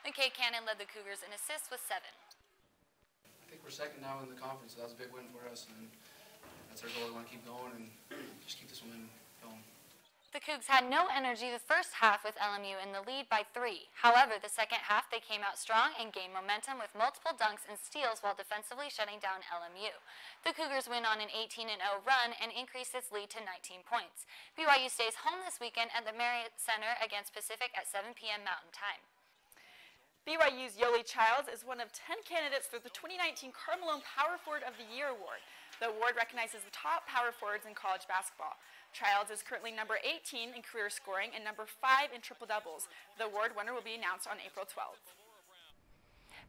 McKay Cannon led the Cougars in assists with 7. I think we're second now in the conference, so that was a big win for us, and that's our goal. We want to keep going and just keep this one going. The Cougs had no energy the first half with LMU in the lead by 3. However, the second half they came out strong and gained momentum with multiple dunks and steals while defensively shutting down LMU. The Cougars went on an 18-0 run and increased its lead to 19 points. BYU stays home this weekend at the Marriott Center against Pacific at 7 p.m. Mountain Time. BYU's Yoli Childs is one of 10 candidates for the 2019 Carmelone Power Forward of the Year award. The award recognizes the top power forwards in college basketball. Childs is currently number 18 in career scoring and number 5 in triple-doubles. The award winner will be announced on April 12th.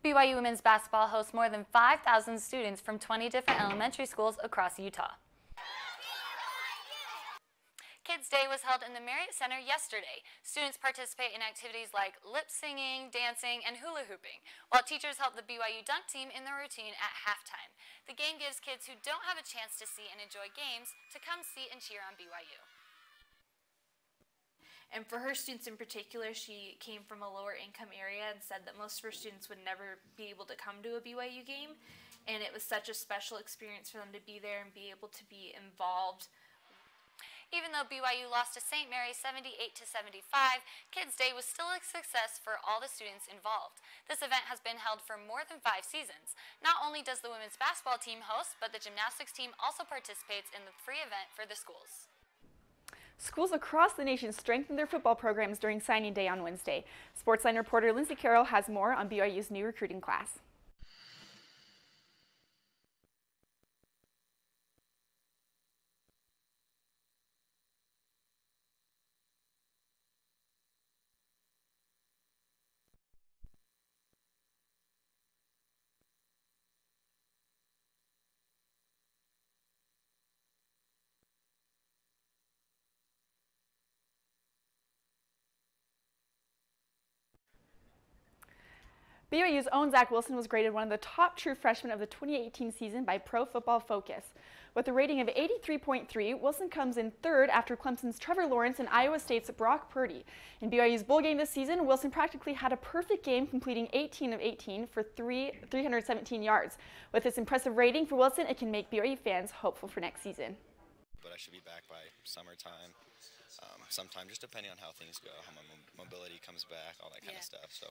BYU women's basketball hosts more than 5,000 students from 20 different elementary schools across Utah. Kids Day was held in the Marriott Center yesterday. Students participate in activities like lip singing, dancing, and hula hooping, while teachers help the BYU dunk team in their routine at halftime. The game gives kids who don't have a chance to see and enjoy games to come see and cheer on BYU. And for her students in particular, she came from a lower income area and said that most of her students would never be able to come to a BYU game. And it was such a special experience for them to be there and be able to be involved. Even though BYU lost to St. Mary's 78-75, Kids Day was still a success for all the students involved. This event has been held for more than 5 seasons. Not only does the women's basketball team host, but the gymnastics team also participates in the free event for the schools. Schools across the nation strengthened their football programs during signing day on Wednesday. Sportsline reporter Lindsay Carroll has more on BYU's new recruiting class. BYU's own Zach Wilson was graded one of the top true freshmen of the 2018 season by Pro Football Focus. With a rating of 83.3, Wilson comes in 3rd after Clemson's Trevor Lawrence and Iowa State's Brock Purdy. In BYU's bowl game this season, Wilson practically had a perfect game, completing 18 of 18 for 317 yards. With this impressive rating for Wilson, it can make BYU fans hopeful for next season. But I should be back by summertime, sometime, just depending on how things go, how my mobility comes back, all that kind of stuff. So.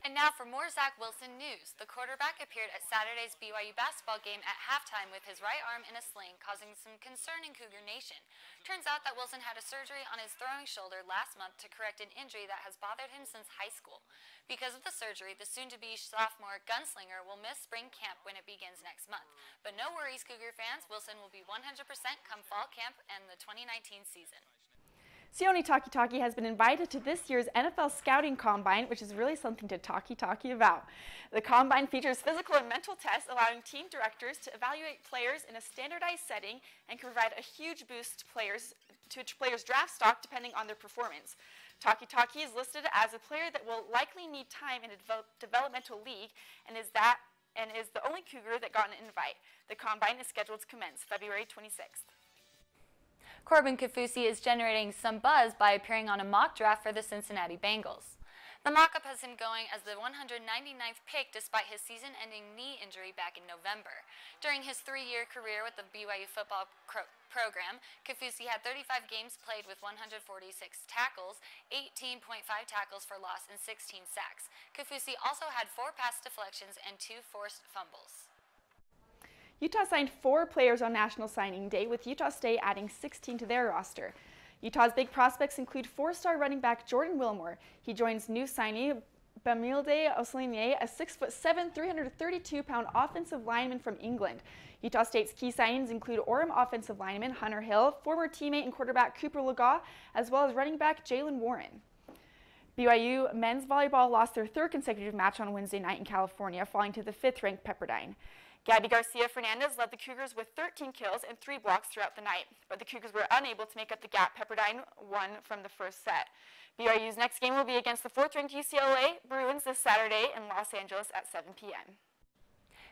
And now for more Zach Wilson news. The quarterback appeared at Saturday's BYU basketball game at halftime with his right arm in a sling, causing some concern in Cougar Nation. Turns out that Wilson had a surgery on his throwing shoulder last month to correct an injury that has bothered him since high school. Because of the surgery, the soon-to-be sophomore gunslinger will miss spring camp when it begins next month. But no worries, Cougar fans. Wilson will be 100% come fall camp and the 2019 season. Sione Takitaki has been invited to this year's NFL Scouting Combine, which is really something to talkie about. The Combine features physical and mental tests, allowing team directors to evaluate players in a standardized setting and can provide a huge boost to players' draft stock depending on their performance. Takitaki is listed as a player that will likely need time in a developmental league and is the only Cougar that got an invite. The Combine is scheduled to commence February 26th. Corbin Kaufusi is generating some buzz by appearing on a mock draft for the Cincinnati Bengals. The mock-up has him going as the 199th pick despite his season-ending knee injury back in November. During his 3-year career with the BYU football program, Kaufusi had 35 games played with 146 tackles, 18.5 tackles for loss, and 16 sacks. Kaufusi also had 4 pass deflections and 2 forced fumbles. Utah signed 4 players on National Signing Day, with Utah State adding 16 to their roster. Utah's big prospects include 4-star running back Jordan Wilmore. He joins new signee Bamilde Oslinier, a 6'7", 332-pound offensive lineman from England. Utah State's key signings include Orem offensive lineman Hunter Hill, former teammate and quarterback Cooper Legault, as well as running back Jalen Warren. BYU men's volleyball lost their 3rd consecutive match on Wednesday night in California, falling to the 5th-ranked Pepperdine. Gabby Garcia-Fernandez led the Cougars with 13 kills and 3 blocks throughout the night, but the Cougars were unable to make up the gap. Pepperdine won from the first set. BYU's next game will be against the 4th-ranked UCLA Bruins this Saturday in Los Angeles at 7 p.m.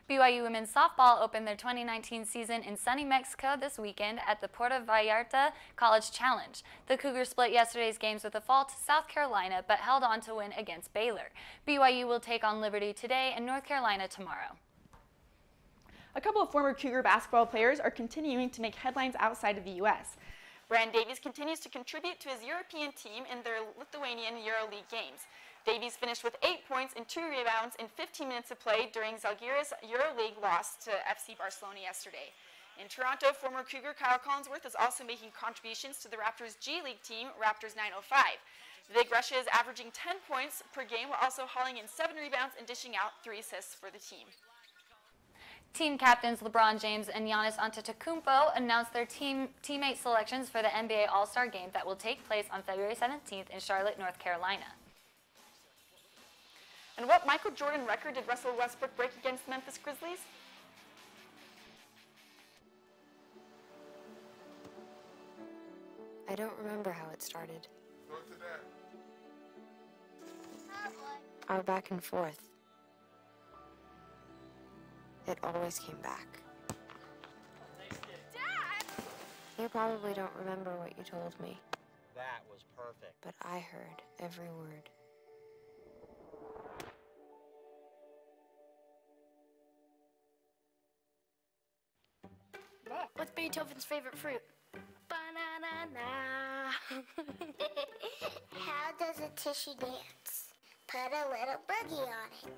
BYU women's softball opened their 2019 season in sunny Mexico this weekend at the Puerto Vallarta College Challenge. The Cougars split yesterday's games with a fall to South Carolina, but held on to win against Baylor. BYU will take on Liberty today and North Carolina tomorrow. A couple of former Cougar basketball players are continuing to make headlines outside of the U.S. Brand Davies continues to contribute to his European team in their Lithuanian EuroLeague games. Davies finished with 8 points and 2 rebounds in 15 minutes of play during Zalgiris' EuroLeague loss to FC Barcelona yesterday. In Toronto, former Cougar Kyle Collinsworth is also making contributions to the Raptors' G League team, Raptors 905. The Big Russia is averaging 10 points per game while also hauling in 7 rebounds and dishing out 3 assists for the team. Team captains LeBron James and Giannis Antetokounmpo announced their teammate selections for the NBA All-Star Game that will take place on February 17th in Charlotte, North Carolina. And what Michael Jordan record did Russell Westbrook break against the Memphis Grizzlies? I don't remember how it started. Our back and forth. It always came back. Dad! You probably don't remember what you told me. That was perfect. But I heard every word. What's Beethoven's favorite fruit? Banana. How does a tissue dance? Put a little boogie on it.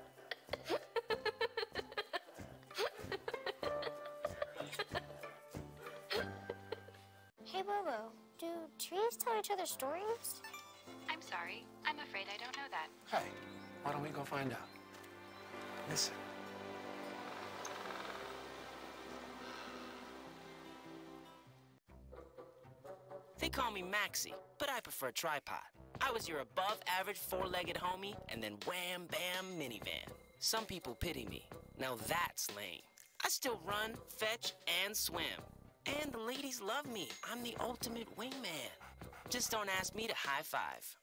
Hey, Bobo, do trees tell each other stories? I'm sorry. I'm afraid I don't know that. Hey, why don't we go find out? Listen. They call me Maxie, but I prefer tripod. I was your above-average four-legged homie, and then wham-bam minivan. Some people pity me. Now that's lame. I still run, fetch, and swim. And the ladies love me. I'm the ultimate wingman. Just don't ask me to high-five.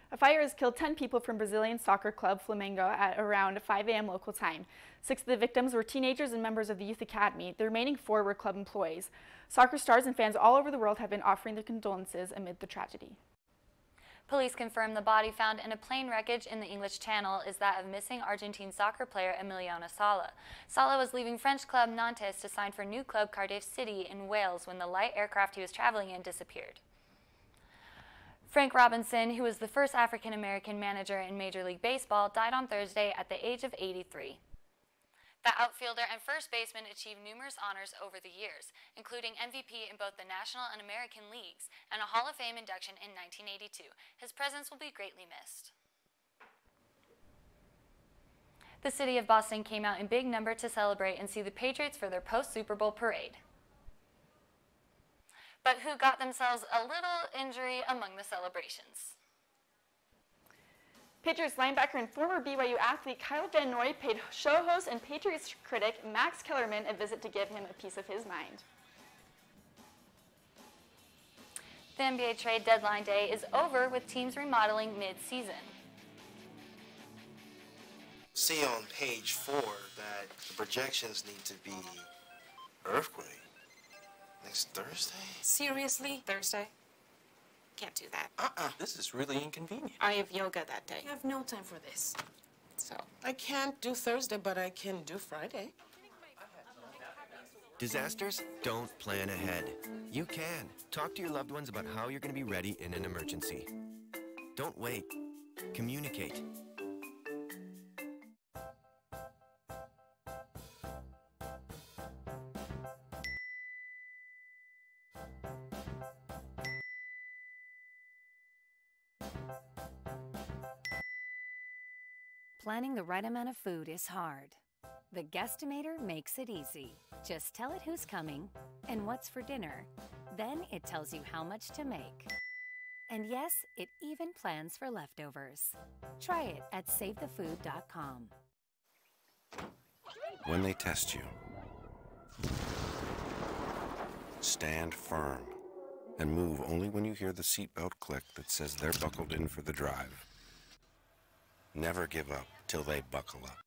A fire has killed 10 people from Brazilian soccer club Flamengo at around 5 a.m. local time. 6 of the victims were teenagers and members of the youth academy. The remaining 4 were club employees. Soccer stars and fans all over the world have been offering their condolences amid the tragedy. Police confirm the body found in a plane wreckage in the English Channel is that of missing Argentine soccer player Emiliano Sala. Sala was leaving French club Nantes to sign for new club Cardiff City in Wales when the light aircraft he was traveling in disappeared. Frank Robinson, who was the first African-American manager in Major League Baseball, died on Thursday at the age of 83. The outfielder and first baseman achieved numerous honors over the years, including MVP in both the National and American Leagues and a Hall of Fame induction in 1982. His presence will be greatly missed. The city of Boston came out in big number to celebrate and see the Patriots for their post-Super Bowl parade, but who got themselves a little injury among the celebrations. Patriots linebacker and former BYU athlete Kyle Van Noy paid show host and Patriots critic Max Kellerman a visit to give him a piece of his mind. The NBA trade deadline day is over with teams remodeling mid-season. See on page 4 that the projections need to be earthquake. Next Thursday? Seriously? Thursday? Can't do that. This is really inconvenient. I have yoga that day. I have no time for this. So, I can't do Thursday, but I can do Friday. Disasters don't plan ahead. You can. Talk to your loved ones about how you're going to be ready in an emergency. Don't wait. Communicate. Planning the right amount of food is hard. The Guestimator makes it easy. Just tell it who's coming and what's for dinner. Then it tells you how much to make. And yes, it even plans for leftovers. Try it at SaveTheFood.com. When they test you, stand firm and move only when you hear the seatbelt click that says they're buckled in for the drive. Never give up till they buckle up.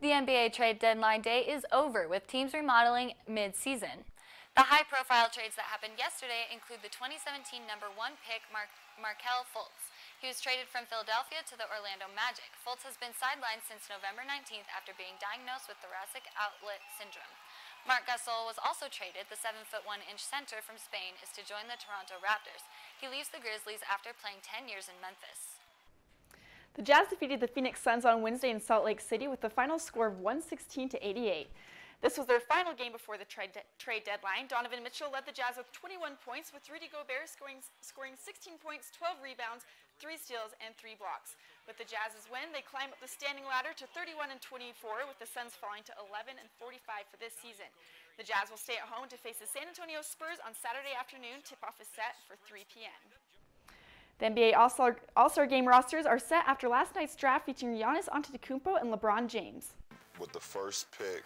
The NBA trade deadline day is over, with teams remodeling mid-season. The high-profile trades that happened yesterday include the 2017 #1 pick Markelle Fultz. He was traded from Philadelphia to the Orlando Magic. Fultz has been sidelined since November 19th after being diagnosed with thoracic outlet syndrome. Marc Gasol was also traded. The 7'1" center from Spain is to join the Toronto Raptors. He leaves the Grizzlies after playing 10 years in Memphis. The Jazz defeated the Phoenix Suns on Wednesday in Salt Lake City with the final score of 116-88. This was their final game before the trade deadline. Donovan Mitchell led the Jazz with 21 points, with Rudy Gobert scoring 16 points, 12 rebounds, 3 steals, and 3 blocks. With the Jazz's win, they climb up the standing ladder to 31-24, with the Suns falling to 11-45 for this season. The Jazz will stay at home to face the San Antonio Spurs on Saturday afternoon. Tip-off is set for 3 p.m. The NBA All-Star Game rosters are set after last night's draft featuring Giannis Antetokounmpo and LeBron James. With the first pick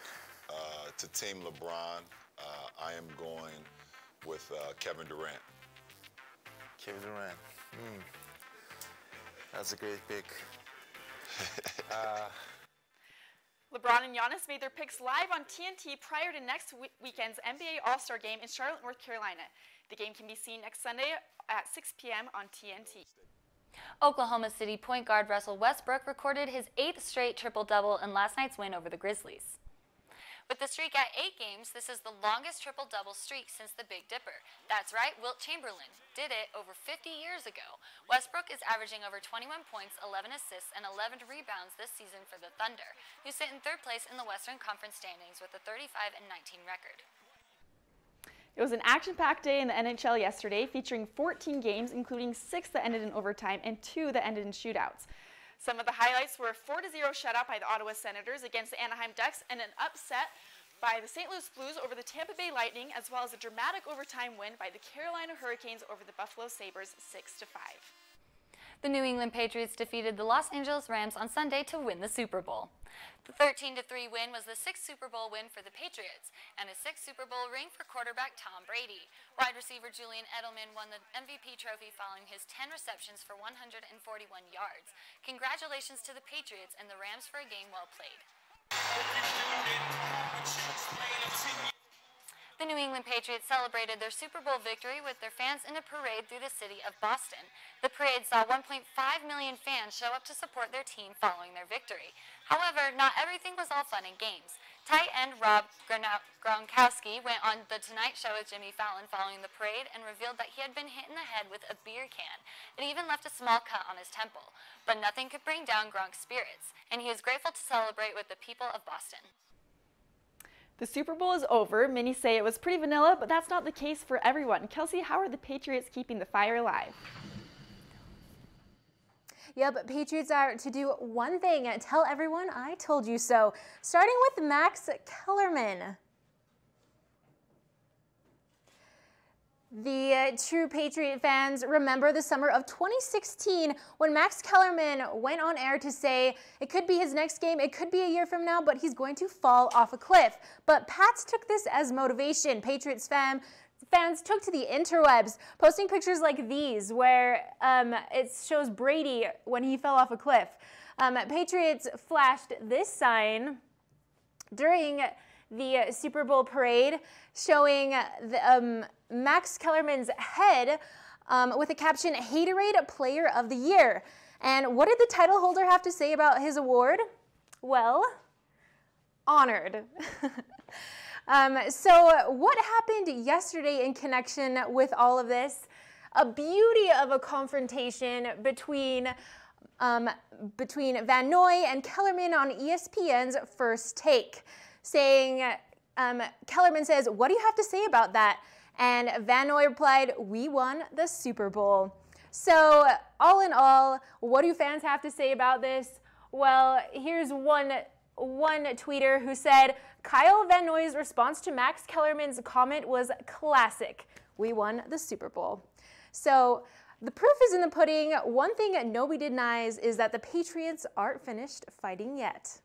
to Team LeBron, I am going with Kevin Durant. Kevin Durant. That's a great pick. LeBron and Giannis made their picks live on TNT prior to next weekend's NBA All-Star Game in Charlotte, North Carolina. The game can be seen next Sunday at 6 p.m. on TNT. Oklahoma City point guard Russell Westbrook recorded his 8th straight triple-double in last night's win over the Grizzlies. With the streak at 8 games, this is the longest triple-double streak since the Big Dipper. That's right, Wilt Chamberlain did it over 50 years ago. Westbrook is averaging over 21 points, 11 assists, and 11 rebounds this season for the Thunder, who sit in 3rd place in the Western Conference standings with a 35-19 record. It was an action-packed day in the NHL yesterday, featuring 14 games, including 6 that ended in overtime and 2 that ended in shootouts. Some of the highlights were a 4-0 shutout by the Ottawa Senators against the Anaheim Ducks and an upset by the St. Louis Blues over the Tampa Bay Lightning, as well as a dramatic overtime win by the Carolina Hurricanes over the Buffalo Sabres 6-5. The New England Patriots defeated the Los Angeles Rams on Sunday to win the Super Bowl. The 13-3 win was the 6th Super Bowl win for the Patriots and a 6th Super Bowl ring for quarterback Tom Brady. Wide receiver Julian Edelman won the MVP trophy following his 10 receptions for 141 yards. Congratulations to the Patriots and the Rams for a game well played. The New England Patriots celebrated their Super Bowl victory with their fans in a parade through the city of Boston. The parade saw 1.5 million fans show up to support their team following their victory. However, not everything was all fun and games. Tight end Rob Gronkowski went on The Tonight Show with Jimmy Fallon following the parade and revealed that he had been hit in the head with a beer can. It even left a small cut on his temple. But nothing could bring down Gronk's spirits, and he is grateful to celebrate with the people of Boston. The Super Bowl is over. Many say it was pretty vanilla, but that's not the case for everyone. Kelsey, how are the Patriots keeping the fire alive? Yeah, but Patriots are to do one thing. Tell everyone I told you so. Starting with Max Kellerman. The true Patriot fans remember the summer of 2016 when Max Kellerman went on air to say it could be his next game, it could be a year from now, but he's going to fall off a cliff. But Pats took this as motivation. Patriots fans took to the interwebs, posting pictures like these where it shows Brady when he fell off a cliff. Patriots flashed this sign during the Super Bowl parade showing Max Kellerman's head with the caption, Haterade Player of the Year. And what did the title holder have to say about his award? Well, honored. So what happened yesterday in connection with all of this? A beauty of a confrontation between Van Noy and Kellerman on ESPN's First Take, saying, Kellerman says, what do you have to say about that? And Van Noy replied, "We won the Super Bowl." So all in all, what do fans have to say about this? Well, here's one tweeter who said, Kyle Van Noy's response to Max Kellerman's comment was classic. We won the Super Bowl. So the proof is in the pudding. One thing nobody denies is that the Patriots aren't finished fighting yet.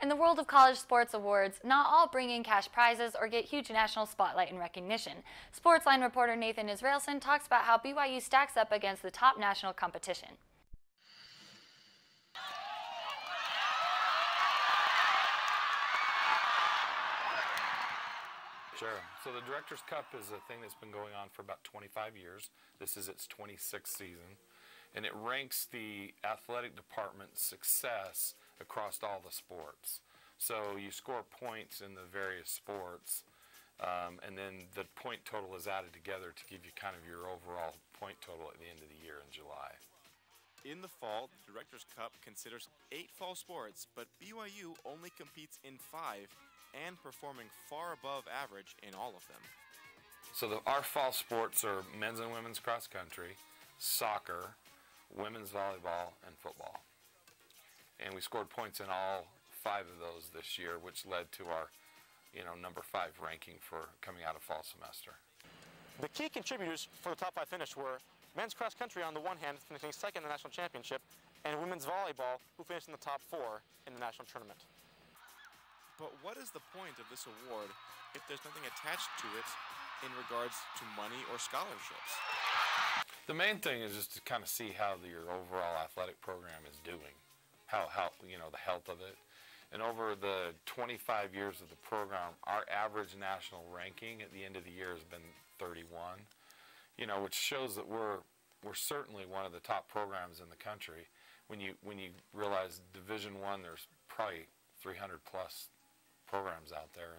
In the world of college sports awards, not all bring in cash prizes or get huge national spotlight and recognition. Sportsline reporter Nathan Israelson talks about how BYU stacks up against the top national competition. Sure. So the Director's Cup is a thing that's been going on for about 25 years. This is its 26th season. And it ranks the athletic department's success across all the sports. So you score points in the various sports, and then the point total is added together to give you kind of your overall point total at the end of the year in July. In the fall, the Director's Cup considers 8 fall sports, but BYU only competes in 5 and performing far above average in all of them. So our fall sports are men's and women's cross country, soccer, women's volleyball, and football. And we scored points in all 5 of those this year, which led to our, number 5 ranking for coming out of fall semester. The key contributors for the top 5 finish were men's cross country on the one hand, finishing second in the national championship, and women's volleyball, who finished in the top 4 in the national tournament. But what is the point of this award if there's nothing attached to it in regards to money or scholarships? The main thing is just to kind of see how your overall athletic program is doing, how the health of it. And over the 25 years of the program, our average national ranking at the end of the year has been 31, which shows that we're certainly one of the top programs in the country. When you realize Division I, there's probably 300 plus programs out there,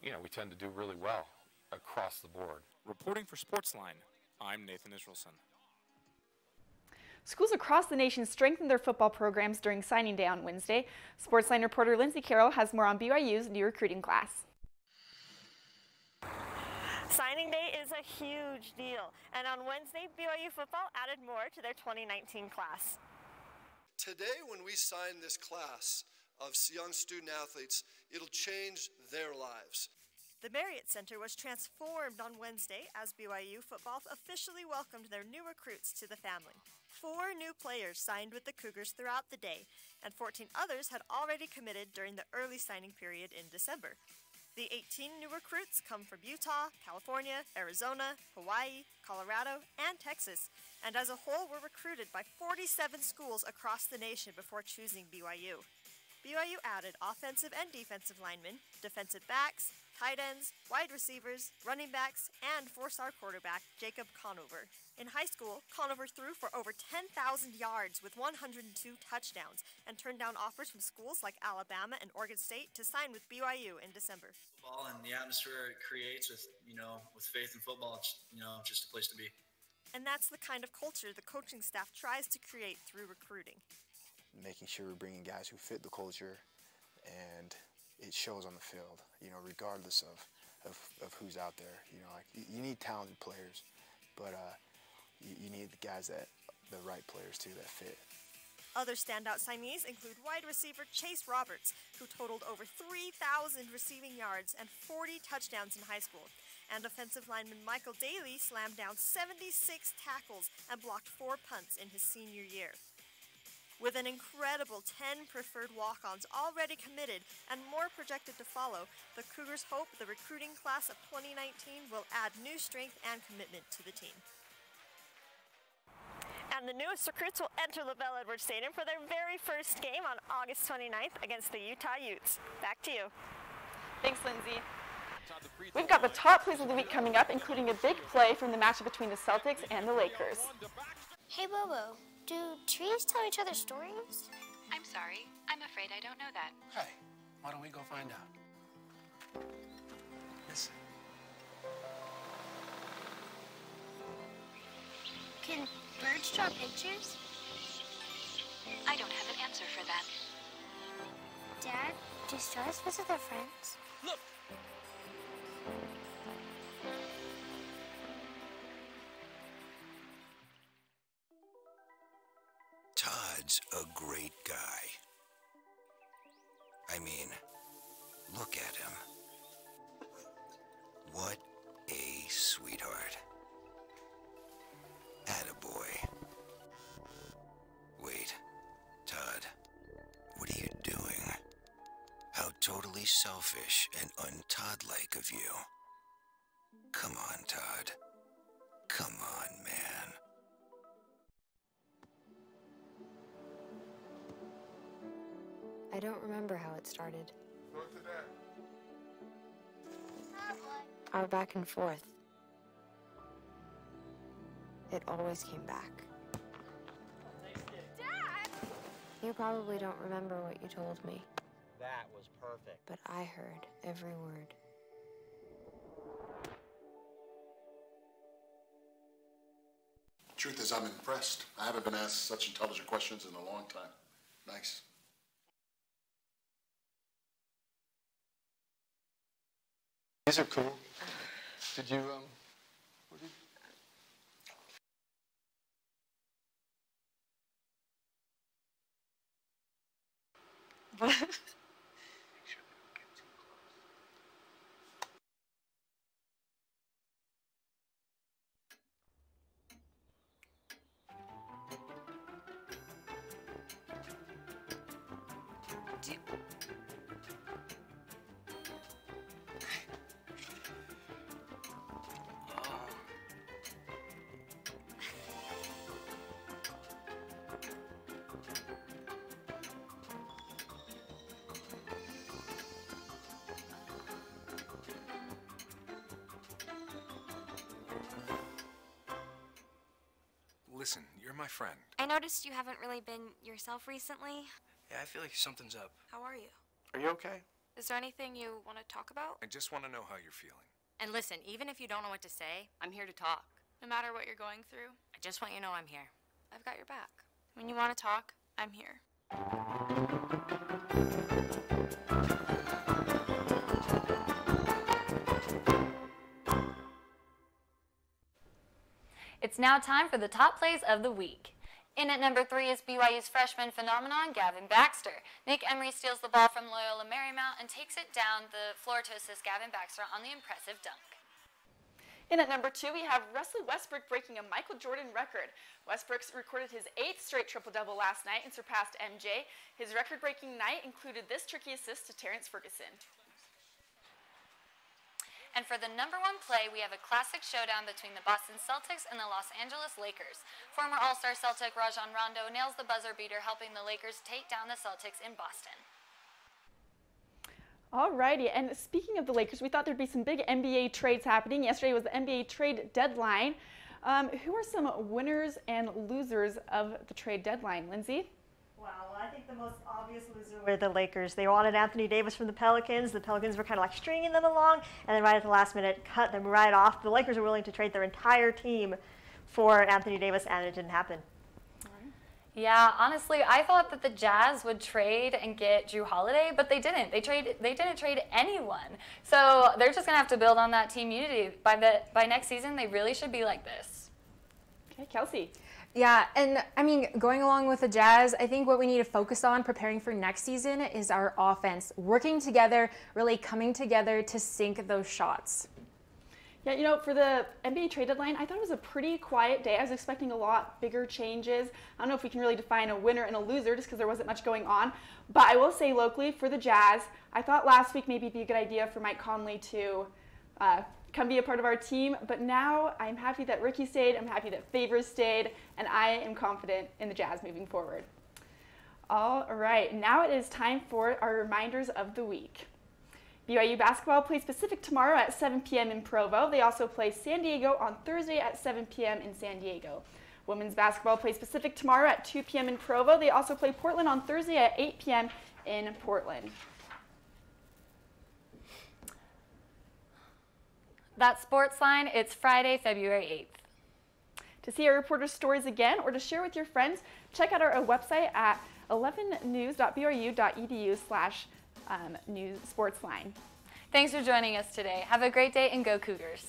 and we tend to do really well across the board. Reporting for Sportsline, I'm Nathan Israelson. Schools across the nation strengthened their football programs during signing day on Wednesday. Sportsline reporter Lindsay Carroll has more on BYU's new recruiting class. Signing day is a huge deal, and on Wednesday, BYU football added more to their 2019 class. Today, when we sign this class of young student athletes, it'll change their lives. The Marriott Center was transformed on Wednesday as BYU football officially welcomed their new recruits to the family. 4 new players signed with the Cougars throughout the day, and 14 others had already committed during the early signing period in December. The 18 new recruits come from Utah, California, Arizona, Hawaii, Colorado, and Texas, and as a whole were recruited by 47 schools across the nation before choosing BYU. BYU added offensive and defensive linemen, defensive backs, tight ends, wide receivers, running backs, and 4-star quarterback Jacob Conover. In high school, Conover threw for over 10,000 yards with 102 touchdowns and turned down offers from schools like Alabama and Oregon State to sign with BYU in December. Football and the atmosphere it creates with faith in football, it's just a place to be. And that's the kind of culture the coaching staff tries to create through recruiting. Making sure we're bringing guys who fit the culture, and it shows on the field, regardless of who's out there. You need talented players, but you need the guys the right players too, that fit. Other standout signees include wide receiver Chase Roberts, who totaled over 3,000 receiving yards and 40 touchdowns in high school, and offensive lineman Michael Daly slammed down 76 tackles and blocked 4 punts in his senior year. With an incredible 10 preferred walk-ons already committed and more projected to follow, the Cougars hope the recruiting class of 2019 will add new strength and commitment to the team. And the newest recruits will enter LaBelle Edwards Stadium for their very first game on August 29th against the Utah Utes. Back to you. Thanks, Lindsay. We've got the top plays of the week coming up, including a big play from the matchup between the Celtics and the Lakers. Hey, Bobo. Do trees tell each other stories? I'm sorry. I'm afraid I don't know that. Hey, why don't we go find out? Listen. Can birds draw pictures? I don't have an answer for that. Dad, do stars visit their friends? Look! Todd's a great guy. I mean, look at him. What a sweetheart. Attaboy. Wait, Todd, what are you doing? How totally selfish and un-Todd-like of you. Come on, Todd. Come on, man. I don't remember how it started. Our back and forth. It always came back. Dad! You probably don't remember what you told me, That was perfect. but I heard every word. Truth is, I'm impressed. I haven't been asked such intelligent questions in a long time. Nice. These are cool. Did you, what did What? Listen, you're my friend. I noticed you haven't really been yourself recently. Yeah, I feel like something's up. How are you? Are you okay? Is there anything you want to talk about? I just want to know how you're feeling. And listen, even if you don't know what to say, I'm here to talk. No matter what you're going through, I just want you to know I'm here. I've got your back. When you want to talk, I'm here. It's now time for the top plays of the week. In at number 3 is BYU's freshman phenomenon, Gavin Baxter. Nick Emery steals the ball from Loyola Marymount and takes it down the floor to assist Gavin Baxter on the impressive dunk. In at number 2, we have Russell Westbrook breaking a Michael Jordan record. Westbrook recorded his 8th straight triple-double last night and surpassed MJ. His record-breaking night included this tricky assist to Terrence Ferguson. And for the number 1 play, we have a classic showdown between the Boston Celtics and the Los Angeles Lakers. Former All-Star Celtic Rajon Rondo nails the buzzer beater, helping the Lakers take down the Celtics in Boston. Alrighty, and speaking of the Lakers, we thought there'd be some big NBA trades happening. Yesterday was the NBA trade deadline. Who are some winners and losers of the trade deadline, Lindsay? Well, I think the most obvious loser were the Lakers. They wanted Anthony Davis from the Pelicans. The Pelicans were kind of like stringing them along, and then right at the last minute, cut them right off. The Lakers were willing to trade their entire team for Anthony Davis, and it didn't happen. Yeah, honestly, I thought that the Jazz would trade and get Drew Holiday, but they didn't. They didn't trade anyone. So they're just gonna have to build on that team unity. By next season, they really should be like this. Okay, Kelsey. Yeah, and I mean, going along with the Jazz, I think what we need to focus on preparing for next season is our offense. Working together, really coming together to sink those shots. Yeah, you know, for the NBA trade deadline, I thought it was a pretty quiet day. I was expecting a lot bigger changes. I don't know if we can really define a winner and a loser just because there wasn't much going on. But I will say locally for the Jazz, I thought last week maybe it'd be a good idea for Mike Conley to come be a part of our team. But now I'm happy that Ricky stayed, I'm happy that Favors stayed, and I am confident in the Jazz moving forward. All right, now it is time for our reminders of the week. BYU basketball plays Pacific tomorrow at 7 p.m. in Provo. They also play San Diego on Thursday at 7 p.m. in San Diego. Women's basketball plays Pacific tomorrow at 2 p.m. in Provo. They also play Portland on Thursday at 8 p.m. in Portland. That's Sportsline. It's Friday, February 8th. To see our reporters' stories again or to share with your friends, check out our website at 11news.byu.edu/News Sportsline. Thanks for joining us today. Have a great day and go Cougars.